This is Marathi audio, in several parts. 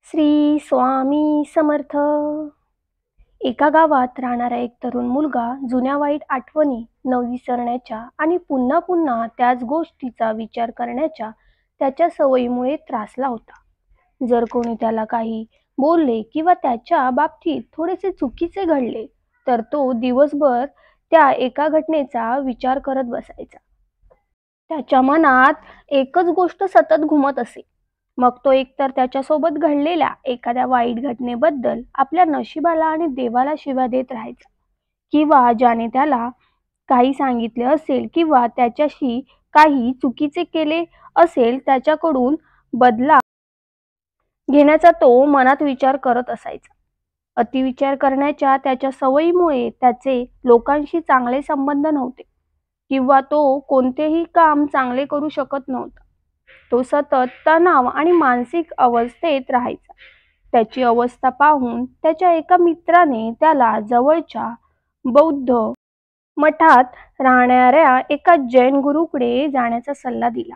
श्री स्वामी समर्थ. एका गावात राहणारा एक तरुण मुलगा जुन्या वाईट आठवणी न विसरण्याच्या आणि पुन्हा पुन्हा त्याच गोष्टीचा विचार करण्याच्या त्याच्या सवयीमुळे त्रासला होता. जर कोणी त्याला काही बोलले किंवा त्याच्या बाबतीत थोडेसे चुकीचे घडले तर तो दिवसभर त्या एका घटनेचा विचार करत बसायचा. त्याच्या मनात एकच गोष्ट सतत घुमत असे. मग तो एकतर त्याच्यासोबत घडलेल्या एखाद्या वाईट घटनेबद्दल आपल्या नशिबाला आणि देवाला शिव्या देत राहायचा, किंवा ज्याने त्याला काही सांगितले असेल किंवा त्याच्याशी काही चुकीचे केले असेल त्याच्याकडून बदला घेण्याचा तो मनात विचार करत असायचा. अतिविचार करण्याच्या त्याच्या सवयीमुळे त्याचे लोकांशी चांगले संबंध नव्हते, किंवा तो कोणतेही काम चांगले करू शकत नव्हता. तो सतत तणाव आणि मानसिक अवस्थेत राहायचा. त्याची अवस्था पाहून त्याच्या एका मित्राने त्याला जवळच्या बौद्ध मठात राहणाऱ्या एका जैन गुरुकडे जाण्याचा सल्ला दिला.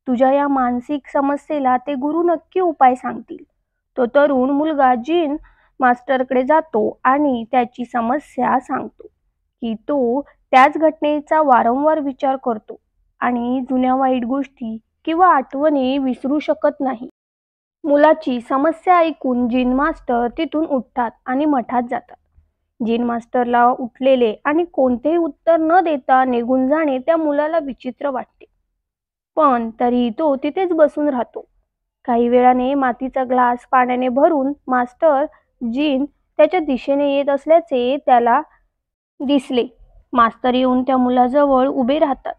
तुझ्या या मानसिक समस्येला ते गुरु नक्की उपाय सांगतील. तो तरुण मुलगा जिन मास्टरकडे जातो आणि त्याची समस्या सांगतो की तो त्याच घटनेचा वारंवार विचार करतो आणि जुन्या वाईट गोष्टी किंवा आठवणी विसरू शकत नाही. मुलाची समस्या ऐकून जिन मास्टर तिथून उठतात आणि मठात जातात. जिन मास्टरला उठलेले आणि कोणतेही उत्तर न देता निघून जाणे त्या मुलाला विचित्र वाटते, पण तरीही तो तिथेच बसून राहतो. काही वेळाने मातीचा ग्लास पाण्याने भरून मास्टर जिन त्याच्या दिशेने येत असल्याचे त्याला दिसले. मास्तर येऊन त्या मुलाजवळ उभे राहतात,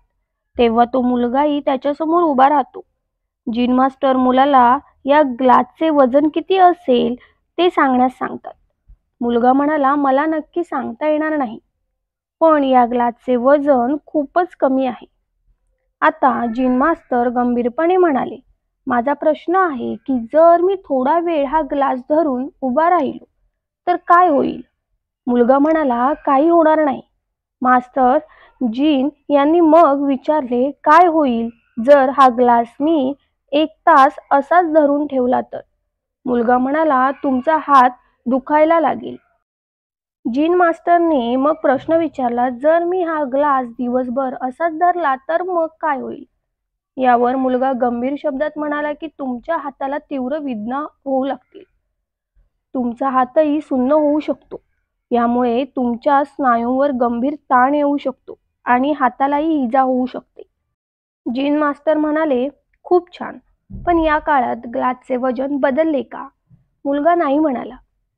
तेव्हा तो मुलगाही त्याच्यासमोर उभा राहतो. जिन मास्टर मुलाला या ग्लासचे वजन किती असेल ते सांगण्यास सांगतात. मुलगा म्हणाला, मला नक्की सांगता येणार नाही, पण या ग्लासचे वजन खूपच कमी आहे. आता जिन मास्टर गंभीरपणे म्हणाले, माझा प्रश्न आहे की जर मी थोडा वेळ हा ग्लास धरून उभा राहिलो तर काय होईल? मुलगा म्हणाला, काही होणार नाही. मास्टर जिन यांनी मग विचारले, काय होईल जर हा ग्लास मी 1 तास असाच धरून ठेवला तर? मुलगा म्हणाला, तुमचा हात दुखायला लागेल. जिन मास्टरने मग प्रश्न विचारला, जर मी हा ग्लास दिवसभर असाच धरला तर मग काय होईल? यावर मुलगा गंभीर शब्दात म्हणाला की तुमच्या हाताला तीव्र वेदना होऊ लागतील. तुमचा हातही सुन्न होऊ शकतो. यामुळे तुमच्या स्नायूंवर गंभीर ताण येऊ शकतो आणि हातालाही इजा होऊ शकते. जिन मास्टर म्हणाले, खूप छान, पण या काळात ग्लासचे वजन बदलले का? मुलगा नाही म्हणाला.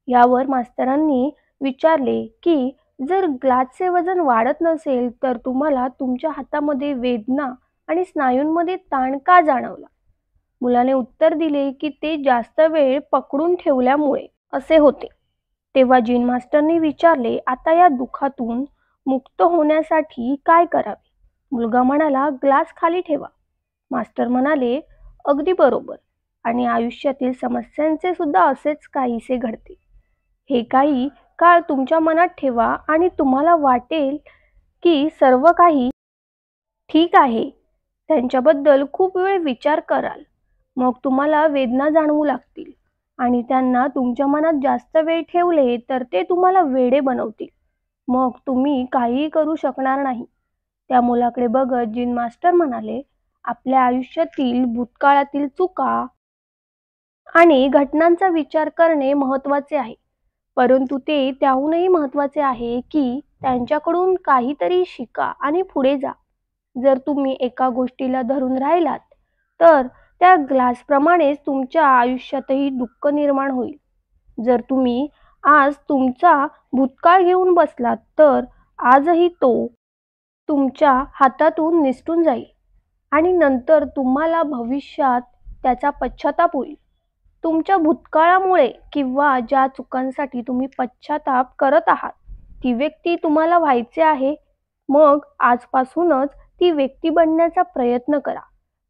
यावर मास्तरांनी विचारले की जर ग्लासचे वजन वाढत नसेल तर तुम्हाला तुमच्या हातामध्ये वेदना आणि स्नायूंमध्ये ताण का जाणवला? मुलाने उत्तर दिले की ते जास्त वेळ पकडून ठेवल्यामुळे असे होते. तेव्हा जिन मास्टरनी विचारले, आता या दुखातून मुक्त होण्यासाठी काय करावे? मुलगा म्हणाला, ग्लास खाली ठेवा. मास्टर म्हणाले, अगदी बरोबर, आणि आयुष्यातील समस्यांचे सुद्धा असेच काहीसे घडते. हे काही काळ तुमच्या मनात ठेवा आणि तुम्हाला वाटेल की सर्व काही ठीक आहे. त्यांच्याबद्दल खूप वेळ विचार कराल, मग तुम्हाला वेदना जाणवू लागतील आणि त्यांना तुमच्या मनात जास्त वेळ ठेवले तर ते तुम्हाला वेडे बनवतील. मग तुम्ही काहीही करू शकणार नाही. त्या मुलाकडे बघत जिन मास्टर म्हणाले, आपल्या आयुष्यातील भूतकाळातील चुका आणि घटनांचा विचार करणे महत्त्वाचे आहे, परंतु ते त्याहूनही महत्त्वाचे आहे की त्यांच्याकडून काहीतरी शिका आणि पुढे जा. जर तुम्ही एका गोष्टीला धरून राहिलात तर त्या ग्लासप्रमाणेच तुमच्या आयुष्यातही दुःख निर्माण होईल. जर तुम्ही आज तुमचा भूतकाळ घेऊन बसलात तर आजही तो तुमच्या हातातून निसटून जाईल आणि नंतर तुम्हाला भविष्यात त्याचा पश्चाताप होईल. तुमच्या भूतकाळामुळे किंवा ज्या चुकांसाठी तुम्ही पश्चाताप करत आहात ती व्यक्ती तुम्हाला व्हायचे आहे, मग आजपासूनच ती व्यक्ती बनण्याचा प्रयत्न करा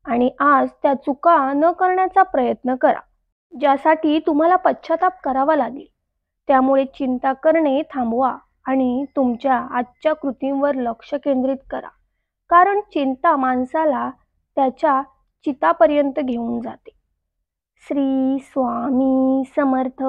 आणि आज त्या चुका न करण्याचा प्रयत्न करा ज्यासाठी तुम्हाला पश्चाताप करावा लागेल. त्यामुळे चिंता करणे थांबवा आणि तुमच्या आजच्या कृतींवर लक्ष केंद्रित करा, कारण चिंता माणसाला त्याच्या चितापर्यंत घेऊन जाते. श्री स्वामी समर्थ